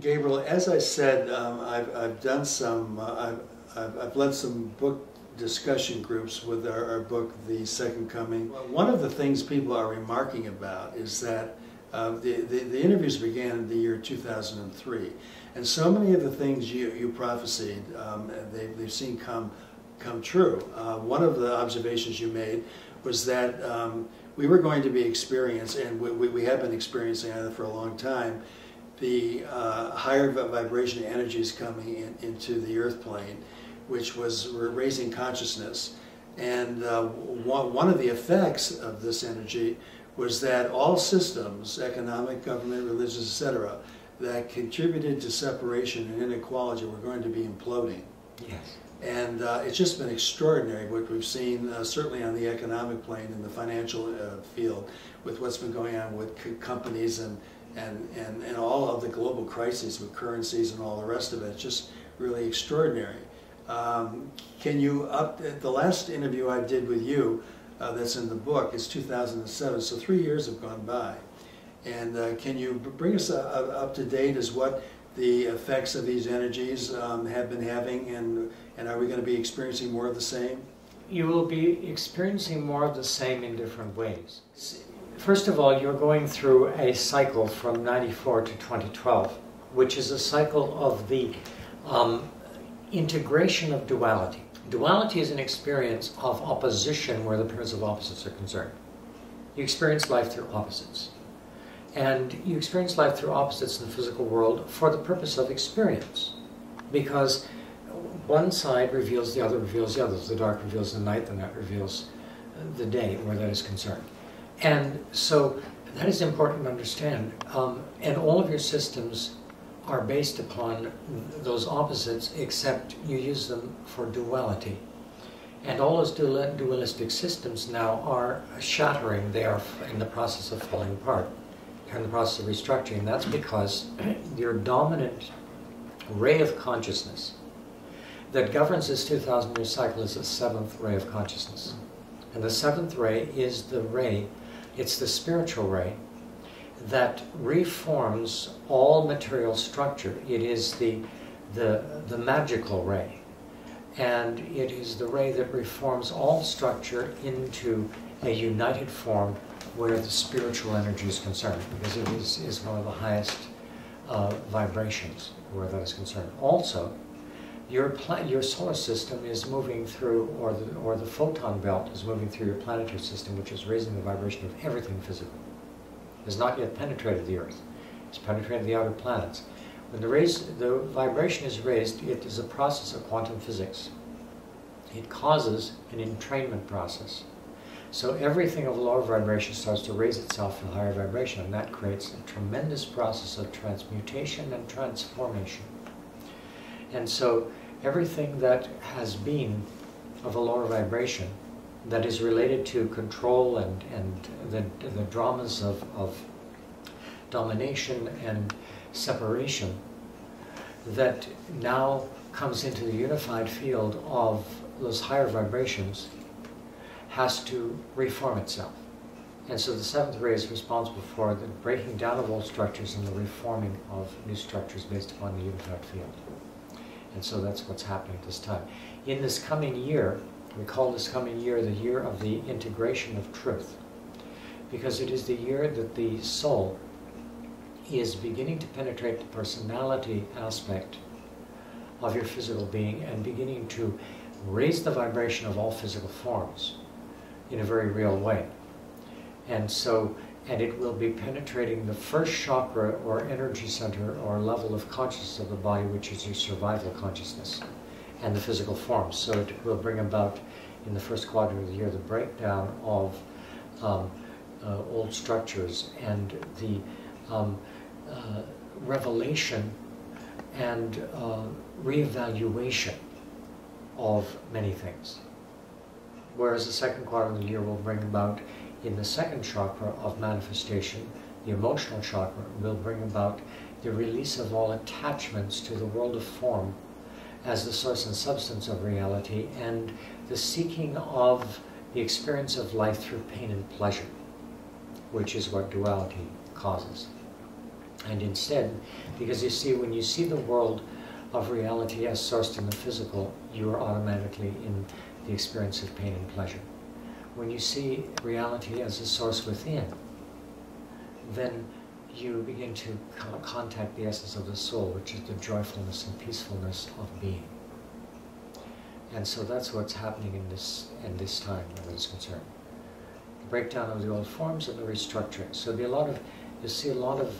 Gabriel, as I said, I've done some, I've led some book discussion groups with our book, The Second Coming. One of the things people are remarking about is that the interviews began in the year 2003, and so many of the things you prophesied, they've seen come true. One of the observations you made was that we were going to be experiencing, and we have been experiencing it for a long time, the higher vibration energies coming into the earth plane, which was raising consciousness. And one of the effects of this energy was that all systems, economic, government, religious, etc., that contributed to separation and inequality were going to be imploding. Yes. And it's just been extraordinary what we've seen, certainly on the economic plane, in the financial field, with what's been going on with companies and all of the global crises with currencies and all the rest of it. It's just really extraordinary. Can you the last interview I did with you that's in the book is 2007, so 3 years have gone by. And can you bring us up to date as what the effects of these energies have been having, and are we going to be experiencing more of the same? You will be experiencing more of the same in different ways. First of all, you're going through a cycle from 94 to 2012, which is a cycle of the integration of duality. Duality is an experience of opposition where the pairs of opposites are concerned. You experience life through opposites. And you experience life through opposites in the physical world for the purpose of experience. Because one side reveals the other, reveals the other. The dark reveals the night reveals the day, where that is concerned. And so that is important to understand. And all of your systems are based upon those opposites, except you use them for duality. And all those dualistic systems now are shattering. They are in the process of falling apart. They're in the process of restructuring. That's because your dominant ray of consciousness that governs this 2,000-year cycle is the seventh ray of consciousness. And the seventh ray is the ray, it's the spiritual ray that reforms all material structure. It is the magical ray. And it is the ray that reforms all structure into a united form where the spiritual energy is concerned, because it is one of the highest vibrations where that is concerned. Also, your solar system is moving through, or the photon belt is moving through your planetary system, which is raising the vibration of everything physical. It has not yet penetrated the Earth. It's penetrated the outer planets. When the vibration is raised, it is a process of quantum physics. It causes an entrainment process. So everything of lower vibration starts to raise itself to higher vibration, and that creates a tremendous process of transmutation and transformation. And so everything that has been of a lower vibration that is related to control and the dramas of domination and separation that now comes into the unified field of those higher vibrations has to reform itself. And so the seventh ray is responsible for the breaking down of old structures and the reforming of new structures based upon the unified field. And so that's what's happening at this time. In this coming year, we call this coming year the year of the integration of truth, because it is the year that the soul is beginning to penetrate the personality aspect of your physical being and beginning to raise the vibration of all physical forms in a very real way. And it will be penetrating the first chakra or energy center or level of consciousness of the body, which is your survival consciousness and the physical forms. So it will bring about, in the first quadrant of the year, the breakdown of old structures and the revelation and reevaluation of many things. Whereas the second quadrant of the year will bring about, in the second chakra of manifestation, the emotional chakra, will bring about the release of all attachments to the world of form as the source and substance of reality, and the seeking of the experience of life through pain and pleasure, which is what duality causes. And instead, because you see, when you see the world of reality as sourced in the physical, you are automatically in the experience of pain and pleasure. When you see reality as a source within, then you begin to contact the essence of the soul, which is the joyfulness and peacefulness of being. And so that's what's happening in this time when it's concerned. The breakdown of the old forms and the restructuring. So you'll see a lot of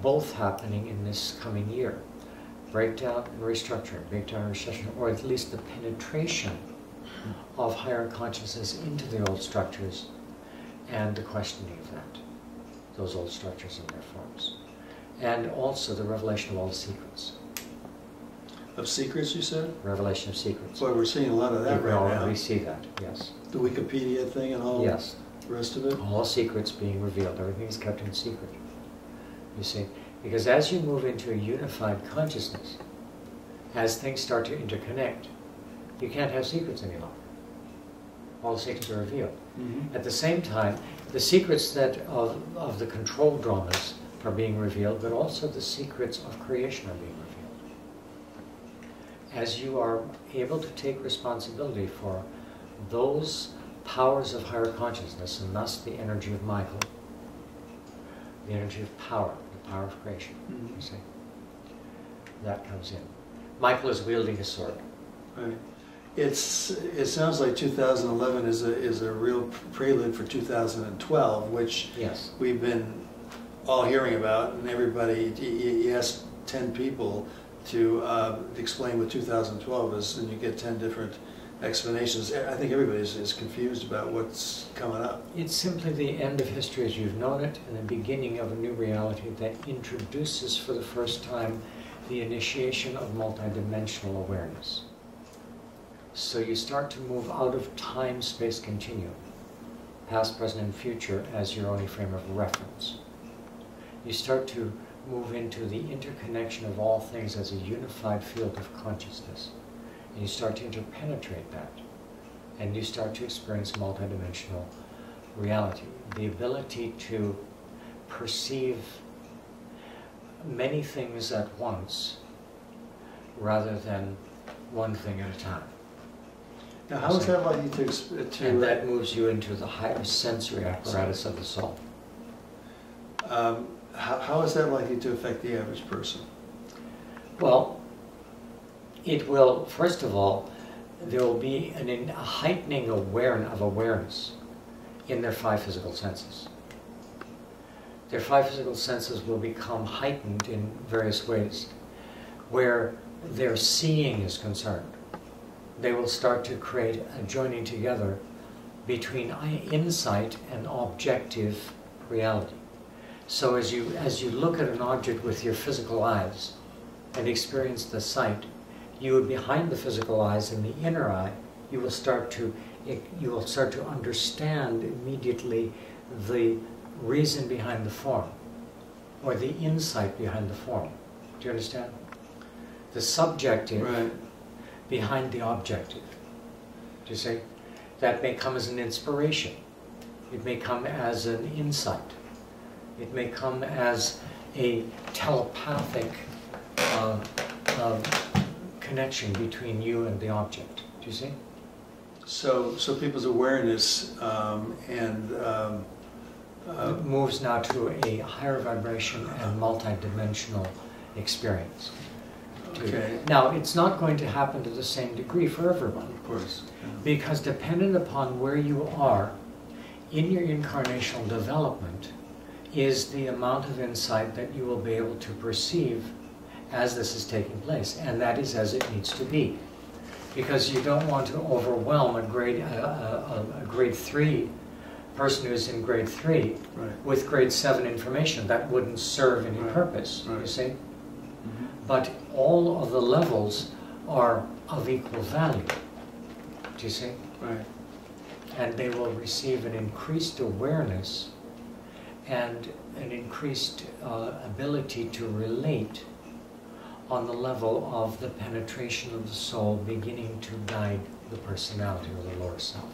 both happening in this coming year. Breakdown and restructuring, breakdown and restructuring, or at least the penetration of higher consciousness into the old structures and the questioning of that, those old structures and their forms. And also the revelation of all the secrets. Of secrets, you said? Revelation of secrets. Boy, we're seeing a lot of that right now. We see that, yes. The Wikipedia thing and all yes. the rest of it? All secrets being revealed. Everything is kept in secret. You see? Because as you move into a unified consciousness, as things start to interconnect, you can't have secrets any longer. All the secrets are revealed. Mm-hmm. At the same time, the secrets that of the control dramas are being revealed, but also the secrets of creation are being revealed. As you are able to take responsibility for those powers of higher consciousness, and thus the energy of Michael, the energy of power, the power of creation, you see, that comes in. Michael is wielding a sword. Right. It sounds like 2011 is a real prelude for 2012, which yes. we've been all hearing about, and everybody, you ask 10 people to explain what 2012 is, and you get 10 different explanations. I think everybody is confused about what's coming up. It's simply the end of history as you've known it, and the beginning of a new reality that introduces for the first time the initiation of multidimensional awareness. So you start to move out of time-space continuum, past, present, and future as your only frame of reference. You start to move into the interconnection of all things as a unified field of consciousness. And you start to interpenetrate that. And you start to experience multidimensional reality. The ability to perceive many things at once rather than one thing at a time. Now, how is that likely to... And that moves you into the higher sensory apparatus of the soul. How is that likely to affect the average person? Well, it will, first of all, there will be a heightening of awareness in their 5 physical senses. Their 5 physical senses will become heightened in various ways. Where their seeing is concerned, they will start to create a joining together between insight and objective reality. So as you look at an object with your physical eyes and experience the sight, you behind the physical eyes in the inner eye, you will start to understand immediately the reason behind the form, or the insight behind the form. Do you understand? The subjective behind the objective. Do you see? That may come as an inspiration. It may come as an insight. It may come as a telepathic connection between you and the object. Do you see? So people's awareness moves now to a higher vibration and multidimensional experience. Okay. Now, it's not going to happen to the same degree for everyone. Of course. Yeah. Because dependent upon where you are in your incarnational development is the amount of insight that you will be able to perceive as this is taking place. And that is as it needs to be. Because you don't want to overwhelm a grade 3 person who's in grade 3 with grade 7 information. That wouldn't serve any purpose, you see? Mm-hmm. But all of the levels are of equal value. Do you see? Right. And they will receive an increased awareness and an increased ability to relate on the level of the penetration of the soul beginning to guide the personality or the lower self.